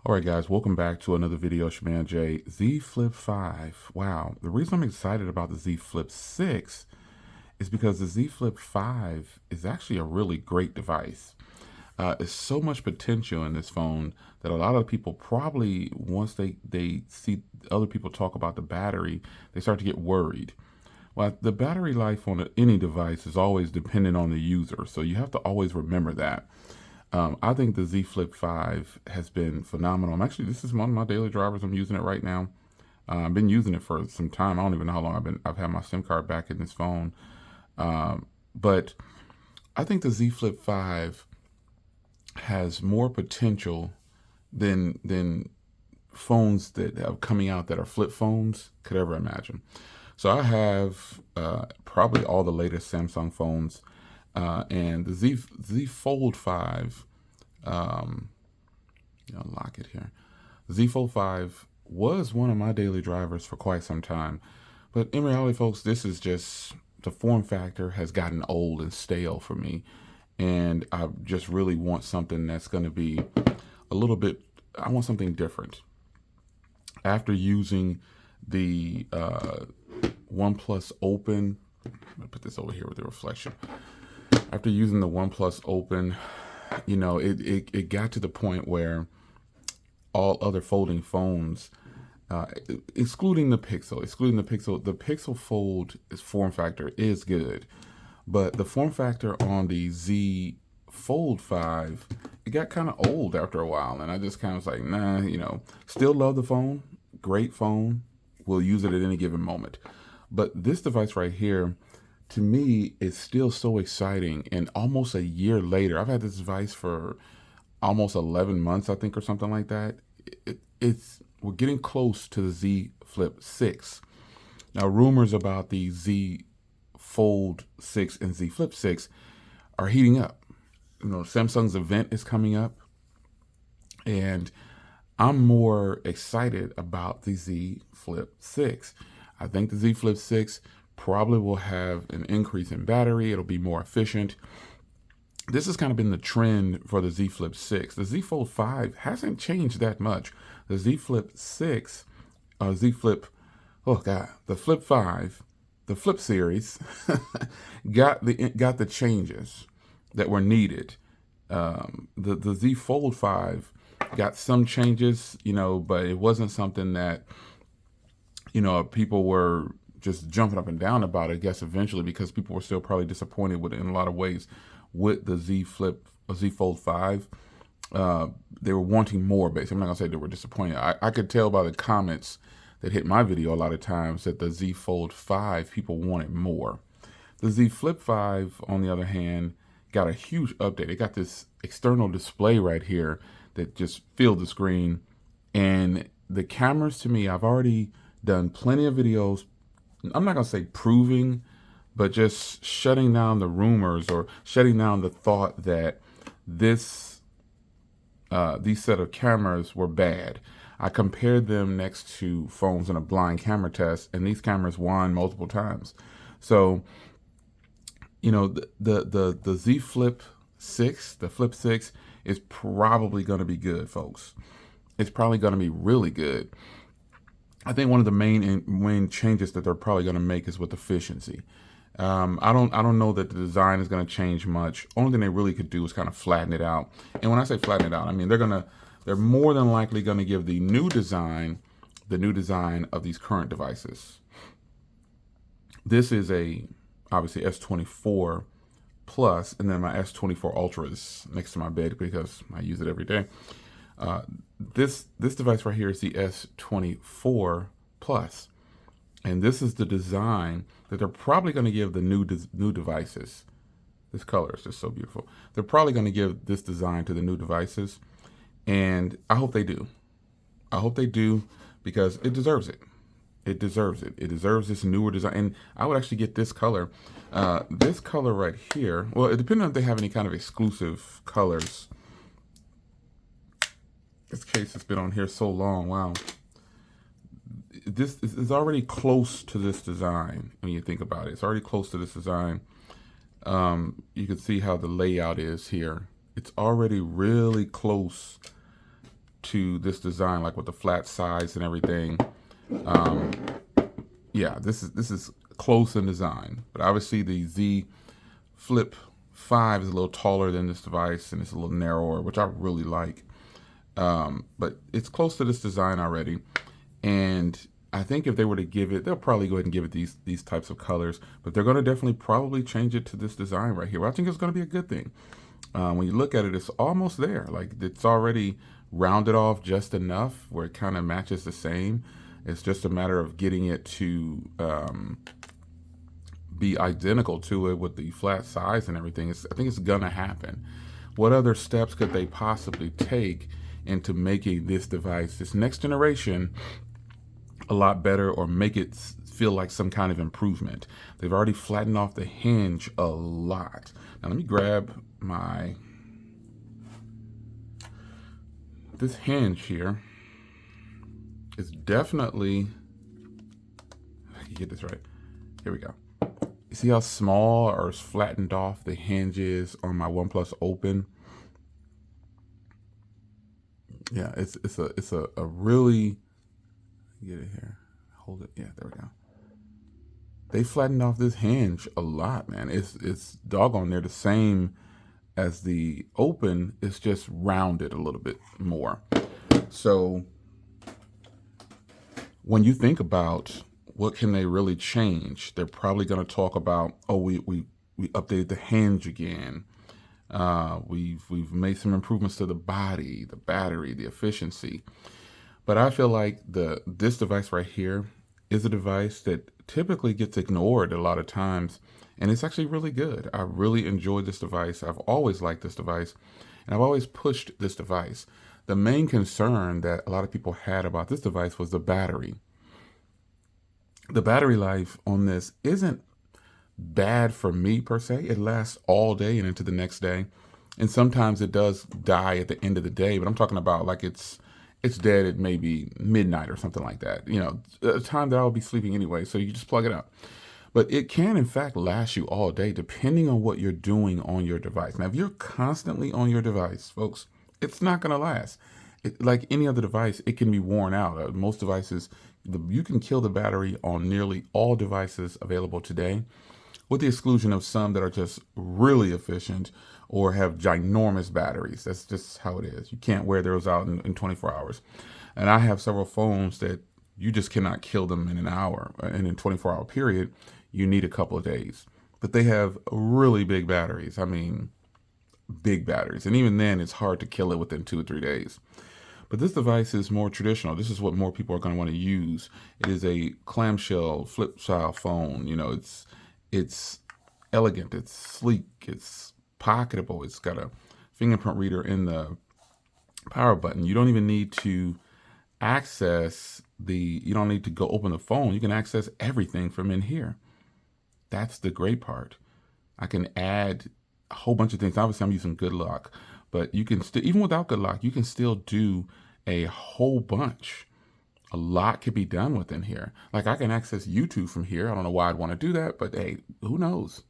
All right, guys, welcome back to another video. It's your man Jay. Z Flip 5. Wow. The reason I'm excited about the Z Flip 6 is because the Z Flip 5 is actually a really great device. There's so much potential in this phone that a lot of people probably, once they see other people talk about the battery, they start to get worried. Well, the battery life on any device is always dependent on the user, so you have to always remember that. I think the Z Flip 5 has been phenomenal. This is one of my daily drivers. I'm using it right now. I've been using it for some time. I don't even know how long I've had my SIM card back in this phone. But I think the Z Flip 5 has more potential than phones that are coming out that are flip phones could ever imagine. So I have probably all the latest Samsung phones, and the Z Fold 5. Unlock it here. Z Fold 5 was one of my daily drivers for quite some time, but in reality, folks, this is just the form factor has gotten old and stale for me, and I just really want something that's going to be a little bit. I want something different. After using the OnePlus Open, I'm gonna put this over here with the reflection. After using the OnePlus Open, it got to the point where all other folding phones, excluding the Pixel, the Pixel Fold form factor is good, but the form factor on the Z Fold 5, it got kind of old after a while, and I just kind of was like, nah, still love the phone, great phone, we'll use it at any given moment. But this device right here, to me, is still so exciting. And almost a year later, I've had this device for almost 11 months, I think, or something like that. We're getting close to the Z Flip 6. Now, rumors about the Z Fold 6 and Z Flip 6 are heating up. Samsung's event is coming up, and I'm more excited about the Z Flip 6. I think the Z Flip 6 probably will have an increase in battery. It'll be more efficient. This has kind of been the trend for the Z Flip 6. The Z Fold 5 hasn't changed that much. The Z Flip 6, the Flip 5, the Flip series got the changes that were needed. The Z Fold 5 got some changes, but it wasn't something that, people were just jumping up and down about it, I guess, eventually, because people were still probably disappointed with it in a lot of ways with the Z Fold 5. They were wanting more, basically. I'm not going to say they were disappointed. I could tell by the comments that hit my video a lot of times that the Z Fold 5, people wanted more. The Z Flip 5, on the other hand, got a huge update. It got this external display right here that just filled the screen. And the cameras, to me, I've already done plenty of videos, I'm not going to say proving, but just shutting down the rumors or shutting down the thought that these set of cameras were bad. I compared them next to phones in a blind camera test, and these cameras won multiple times. So, the Z Flip 6, the Flip 6 is probably going to be good, folks. It's probably going to be really good. I think one of the main changes that they're probably going to make is with efficiency. I don't know that the design is going to change much. Only thing they really could do is kind of flatten it out. And when I say flatten it out, I mean they're more than likely going to give the new design of these current devices. This is obviously S24 Plus, and then my S24 Ultra is next to my bed because I use it every day. This device right here is the S24 Plus, and this is the design that they're probably going to give the new devices. This color is just so beautiful. They're probably going to give this design to the new devices, and I hope they do. I hope they do, because it deserves it. It deserves it. It deserves this newer design. And I would actually get this color. This color right here, well, it depends on if they have any kind of exclusive colors. This case has been on here so long. Wow. This is already close to this design when you think about it. It's already close to this design. You can see how the layout is here. It's already really close to this design, like with the flat sides and everything. Yeah, this is close in design, but obviously the Z Flip 5 is a little taller than this device and it's a little narrower, which I really like. But it's close to this design already. And I think if they were to give it, they'll probably go ahead and give it these types of colors, but they're going to definitely probably change it to this design right here. I think it's going to be a good thing. When you look at it, it's almost there. Like it's already rounded off just enough where it kind of matches the same. It's just a matter of getting it to be identical to it with the flat size and everything. I think it's gonna happen. What other steps could they possibly take into making this device, this next generation, a lot better, or make it feel like some kind of improvement? They've already flattened off the hinge a lot. Now let me grab this hinge here is definitely, I can get this right. Here we go. You see how small or flattened off the hinge is on my OnePlus Open? Yeah, it's a really, get it here, hold it. Yeah, there we go. They flattened off this hinge a lot, man. It's doggone near the same as the Open. It's just rounded a little bit more. So when you think about what can they really change, they're probably going to talk about, oh, we updated the hinge again. We've made some improvements to the body, the battery, the efficiency. But I feel like this device right here is a device that typically gets ignored a lot of times, and it's actually really good. I really enjoyed this device. I've always liked this device, and I've always pushed this device. The main concern that a lot of people had about this device was the battery. The battery life on this isn't bad for me per se. It lasts all day and into the next day. And sometimes it does die at the end of the day, but I'm talking about like it's dead at maybe midnight or something like that. You know, a time that I'll be sleeping anyway, so you just plug it up. But it can in fact last you all day depending on what you're doing on your device. Now, if you're constantly on your device, folks, it's not going to last. Like any other device, it can be worn out. Most devices, you can kill the battery on nearly all devices available today, with the exclusion of some that are just really efficient or have ginormous batteries. That's just how it is. You can't wear those out in 24 hours. And I have several phones that you just cannot kill them in an hour. And in a 24-hour period, you need a couple of days. But they have really big batteries. I mean, big batteries. And even then, it's hard to kill it within 2 or 3 days. But this device is more traditional. This is what more people are going to want to use. It is a clamshell flip style phone. You know, it's elegant, it's sleek, it's pocketable. It's got a fingerprint reader in the power button. You don't even need to you don't need to go open the phone. You can access everything from in here. That's the great part. I can add a whole bunch of things. Obviously, I'm using Good Lock, but you can still, even without Good Lock, you can still do a whole bunch. A lot can be done within here. Like I can access YouTube from here. I don't know why I'd want to do that, but hey, who knows?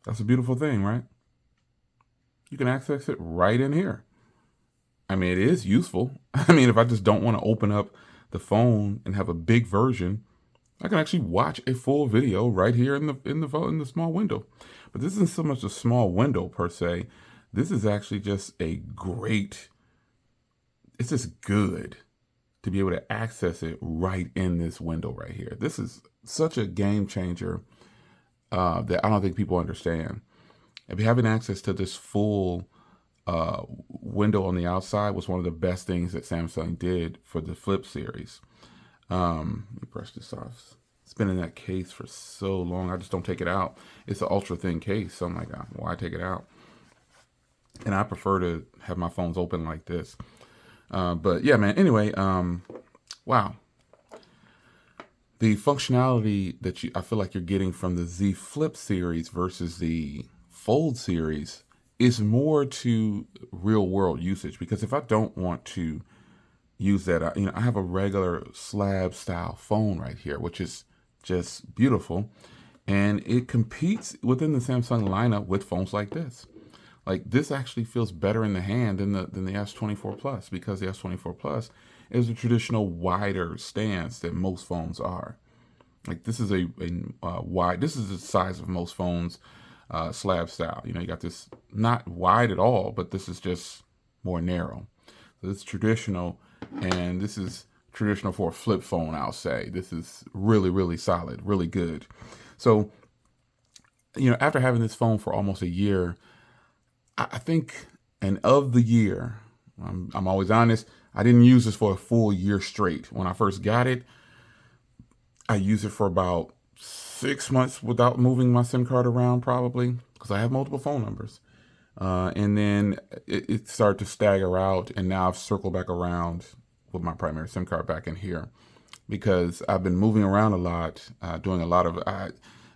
That's a beautiful thing, right? You can access it right in here. I mean, it is useful. I mean, if I just don't want to open up the phone and have a big version, I can actually watch a full video right here in the small window. But this isn't so much a small window per se. This is actually just it's just good to be able to access it right in this window right here. This is such a game changer that I don't think people understand. If you having access to this full window on the outside was one of the best things that Samsung did for the Flip series. Let me brush this off. It's been in that case for so long. I just don't take it out. It's an ultra thin case, so I'm like, why take it out? And I prefer to have my phones open like this. But yeah, man. Anyway, wow. The functionality that I feel like you're getting from the Z Flip series versus the Fold series is more to real world usage. Because if I don't want to, use that. I have a regular slab style phone right here, which is just beautiful. And it competes within the Samsung lineup with phones like this. Like this actually feels better in the hand than the S24 Plus, because the S24 Plus is a traditional wider stance that most phones are. Like this is a wide. This is the size of most phones, slab style. You got this not wide at all, but this is just more narrow. So it's traditional, and this is traditional for a flip phone. I'll say this is really, really solid, really good. So, after having this phone for almost a year, I think, and of the year, I'm always honest, I didn't use this for a full year straight. When I first got it, I used it for about 6 months without moving my SIM card around, probably, because I have multiple phone numbers. And then it started to stagger out, and now I've circled back around with my primary SIM card back in here, because I've been moving around a lot, doing a lot of.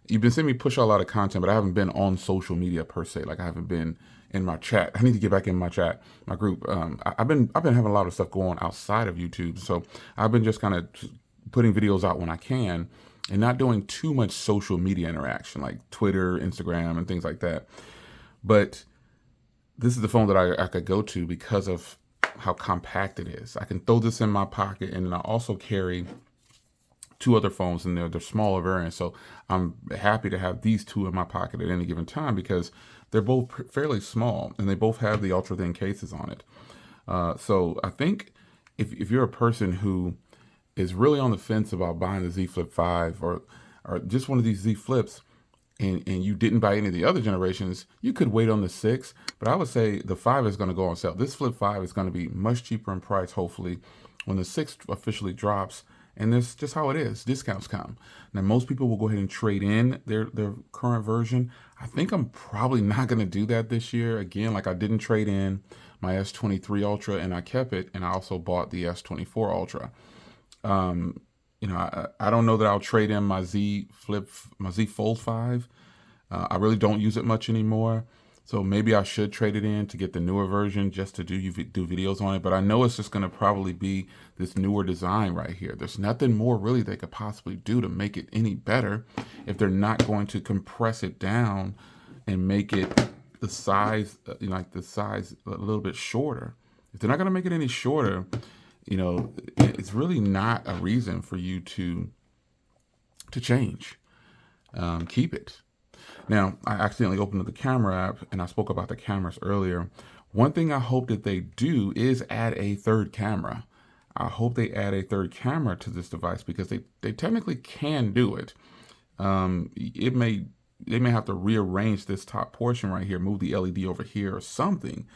You've been seeing me push out a lot of content, but I haven't been on social media per se. Like I haven't been in my chat. I need to get back in my chat, my group. I've been having a lot of stuff going on outside of YouTube, so I've been just kind of putting videos out when I can, and not doing too much social media interaction like Twitter, Instagram, and things like that. But this is the phone that I could go to because of how compact it is. I can throw this in my pocket, and then I also carry two other phones in there. They're smaller variants, so I'm happy to have these two in my pocket at any given time because they're both fairly small, and they both have the ultra thin cases on it. So I think if you're a person who is really on the fence about buying the Z Flip 5 or just one of these Z Flips, and you didn't buy any of the other generations, you could wait on the 6. But I would say the 5 is going to go on sale. This Flip 5 is going to be much cheaper in price, hopefully, when the 6 officially drops. And that's just how it is. Discounts come. Now, most people will go ahead and trade in their current version. I think I'm probably not going to do that this year. Again, like I didn't trade in my S23 Ultra, and I kept it. And I also bought the S24 Ultra. I don't know that I'll trade in my Z Fold 5. I really don't use it much anymore. So maybe I should trade it in to get the newer version just to do videos on it. But I know it's just going to probably be this newer design right here. There's nothing more really they could possibly do to make it any better if they're not going to compress it down and make it the size, like the size a little bit shorter. If they're not going to make it any shorter, it's really not a reason for you to change. Keep it. Now, I accidentally opened up the camera app, and I spoke about the cameras earlier. One thing I hope that they do is add a third camera. I hope they add a third camera to this device because they technically can do it. They may have to rearrange this top portion right here, move the LED over here or something.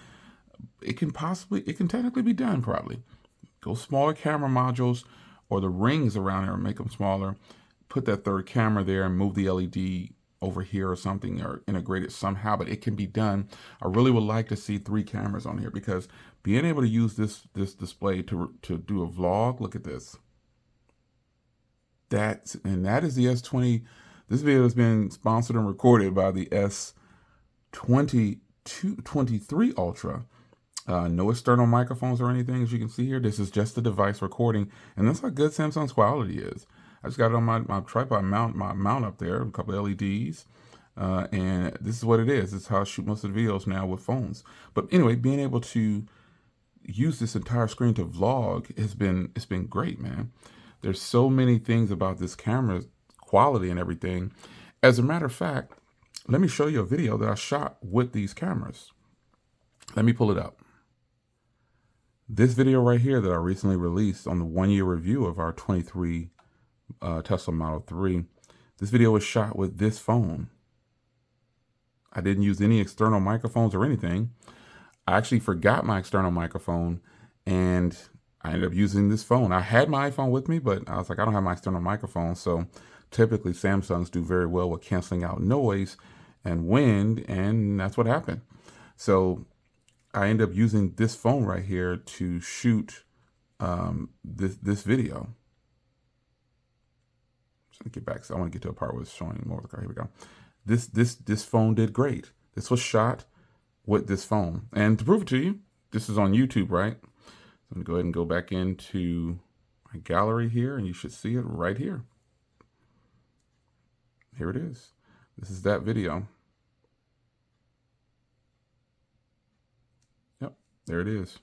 It can technically be done probably. Go smaller camera modules or the rings around here and make them smaller. Put that third camera there and move the LED over here or something, or integrate it somehow, but it can be done. I really would like to see 3 cameras on here because being able to use this display to do a vlog, look at this. That is the S20. This video has been sponsored and recorded by the S23 Ultra. No external microphones or anything, as you can see here. This is just the device recording, and that's how good Samsung's quality is. I just got it on my tripod mount up there, a couple of LEDs, and this is what it is. This is how I shoot most of the videos now with phones. But anyway, being able to use this entire screen to vlog it's been great, man. There's so many things about this camera quality and everything. As a matter of fact, let me show you a video that I shot with these cameras. Let me pull it up. This video right here that I recently released on the 1-year review of our 23 Tesla Model 3. This video was shot with this phone. I didn't use any external microphones or anything. I actually forgot my external microphone, and I ended up using this phone. I had my iPhone with me, but I was like, I don't have my external microphone. So typically Samsungs do very well with canceling out noise and wind, and that's what happened. So I ended up using this phone right here to shoot this video. Get back. So I want to get to a part where it's showing more of the car. Here we go. This phone did great. This was shot with this phone, and to prove it to you, this is on YouTube, right? I'm going to go ahead and go back into my gallery here, and you should see it right here. Here it is. This is that video. Yep, there it is.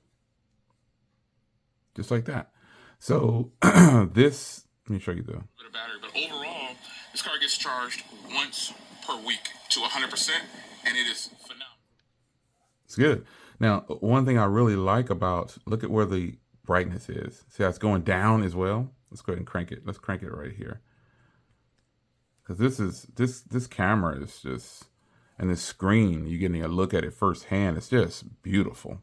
Just like that. So this, let me show you the bit of battery, but overall, this car gets charged once per week to 100%, and it is phenomenal. It's good. Now, one thing I really like about, look at where the brightness is. See how it's going down as well? Let's go ahead and crank it. Let's crank it right here. Because this camera is just, and this screen, you're getting a look at it firsthand. It's just beautiful.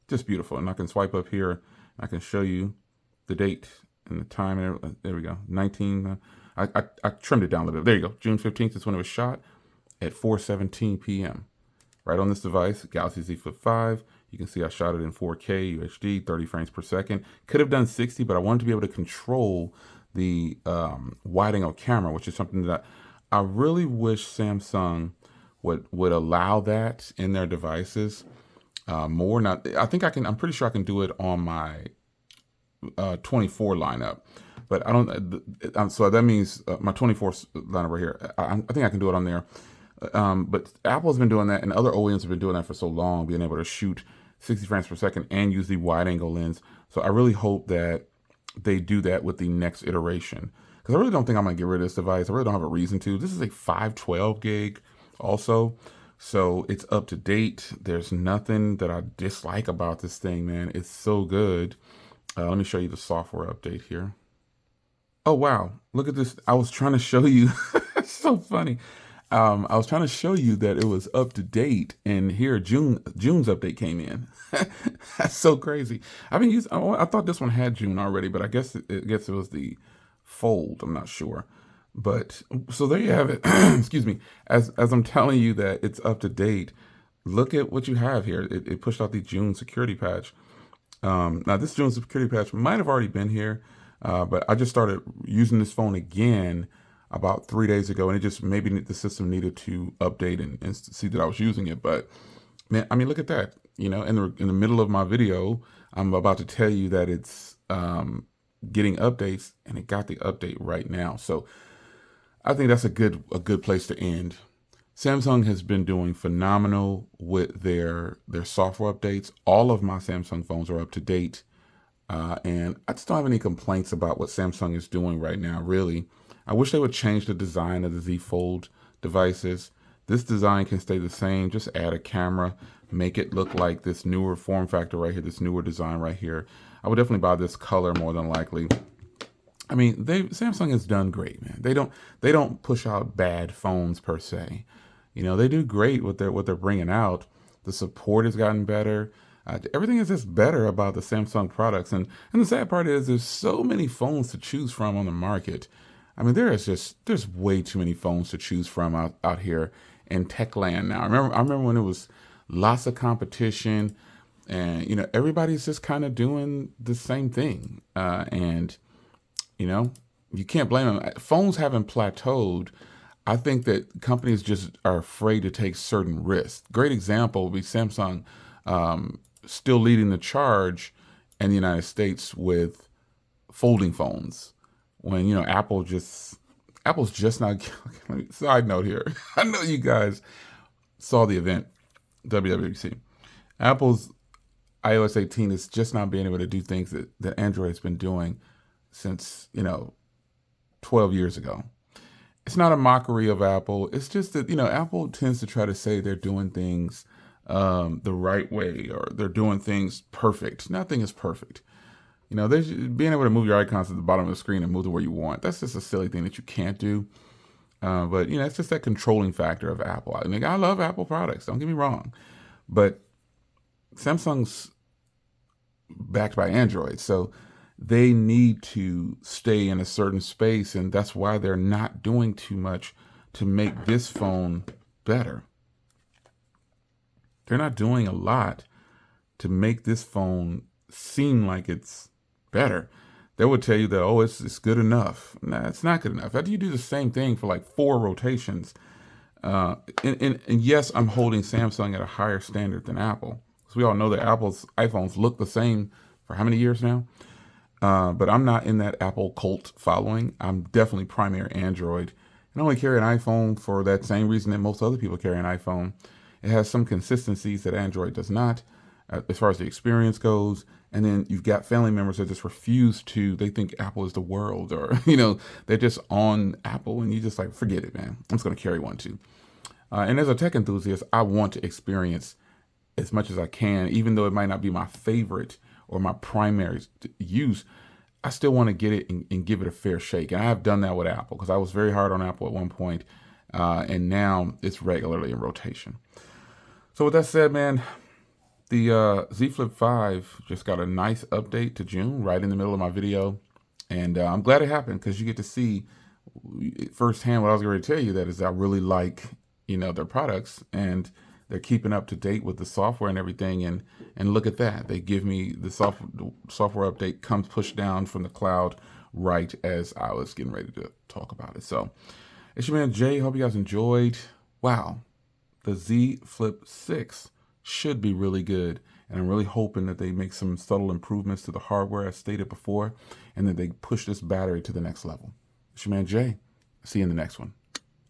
Just beautiful. And I can swipe up here. I can show you the date and the time. There we go. 19. I trimmed it down a little bit. There you go. June 15th is when it was shot at 4:17 p.m. Right on this device, Galaxy Z Flip 5. You can see I shot it in 4K UHD, 30 frames per second. Could have done 60, but I wanted to be able to control the wide angle camera, which is something that I really wish Samsung would allow that in their devices more. Now, I think I can. I'm pretty sure I can do it on my 24 lineup, but I don't. So that means my 24 lineup right here. I think I can do it on there. But Apple's been doing that, and other OEMs have been doing that for so long, being able to shoot 60 frames per second and use the wide angle lens. So I really hope that they do that with the next iteration, because I really don't think I'm gonna get rid of this device. I really don't have a reason to. This is a 512 gig also, so it's up to date. There's nothing that I dislike about this thing, man. It's so good. Let me show you the software update here. Oh wow, look at this. I was trying to show you. It's so funny. I was trying to show you that it was up to date, and here June's update came in. That's so crazy. I've been using. I thought this one had June already, but I guess it was the Fold. I'm not sure, but so there you have it. Excuse me. As I'm telling you that it's up to date, look at what you have here. It pushed out the June security patch. Now this June security patch might have already been here, but I just started using this phone again about 3 days ago, and it just maybe the system needed to update and see that I was using it. But man, I mean, look at that. You know, in the middle of my video, I'm about to tell you that it's getting updates, and it got the update right now. So I think that's a good place to end. Samsung has been doing phenomenal with their software updates. All of my Samsung phones are up to date, and I just don't have any complaints about what Samsung is doing right now, really. I wish they would change the design of the Z Fold devices. This design can stay the same. Just add a camera, make it look like this newer form factor right here, this newer design right here. I would definitely buy this color more than likely. I mean, Samsung has done great, man. They don't push out bad phones per se. You know, they do great with what they're bringing out. The support has gotten better. Everything is just better about the Samsung products. And the sad part is there's so many phones to choose from on the market. I mean, there's way too many phones to choose from out here in tech land now. I remember when it was lots of competition, and you know, everybody's just kind of doing the same thing. And you know, you can't blame them. Phones haven't plateaued. I think that companies just are afraid to take certain risks. Great example would be Samsung, still leading the charge in the United States with folding phones. When, you know, Apple's just not. Side note here. I know you guys saw the event, WWDC. Apple's iOS 18 is just not being able to do things that Android has been doing since, you know, 12 years ago. It's not a mockery of Apple. It's just that, you know, Apple tends to try to say they're doing things the right way, or they're doing things perfect. Nothing is perfect. You know, being able to move your icons at the bottom of the screen and move to where you want. That's just a silly thing that you can't do. But, you know, it's just that controlling factor of Apple. I mean, I love Apple products. Don't get me wrong. But Samsung's backed by Android. So they need to stay in a certain space. And that's why they're not doing too much to make this phone better. They're not doing a lot to make this phone seem like it's better. They would tell you that, oh, it's good enough. Nah, it's not good enough. After you do the same thing for like 4 rotations, and yes, I'm holding Samsung at a higher standard than Apple. So we all know that Apple's iPhones look the same for how many years now? But I'm not in that Apple cult following. I'm definitely primary Android. And I only carry an iPhone for that same reason that most other people carry an iPhone. It has some consistencies that Android does not, as far as the experience goes. And then you've got family members that just refuse to, they think Apple is the world, or, they're just on Apple, and you just like, forget it, man. I'm just going to carry one too. And as a tech enthusiast, I want to experience as much as I can, even though it might not be my favorite or my primary use. I still want to get it and give it a fair shake. And I have done that with Apple, because I was very hard on Apple at one point, and now it's regularly in rotation. So with that said, man, the Z Flip 5 just got a nice update to June right in the middle of my video. And I'm glad it happened, because you get to see firsthand what I was going to tell you, that is I really like, their products, and they're keeping up to date with the software and everything. And look at that. They give me the software update comes pushed down from the cloud right as I was getting ready to talk about it. So it's your man Jay. Hope you guys enjoyed. Wow. The Z Flip 6 should be really good. And I'm really hoping that they make some subtle improvements to the hardware, as stated before, and that they push this battery to the next level. It's your man Jay. See you in the next one.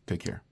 Take care.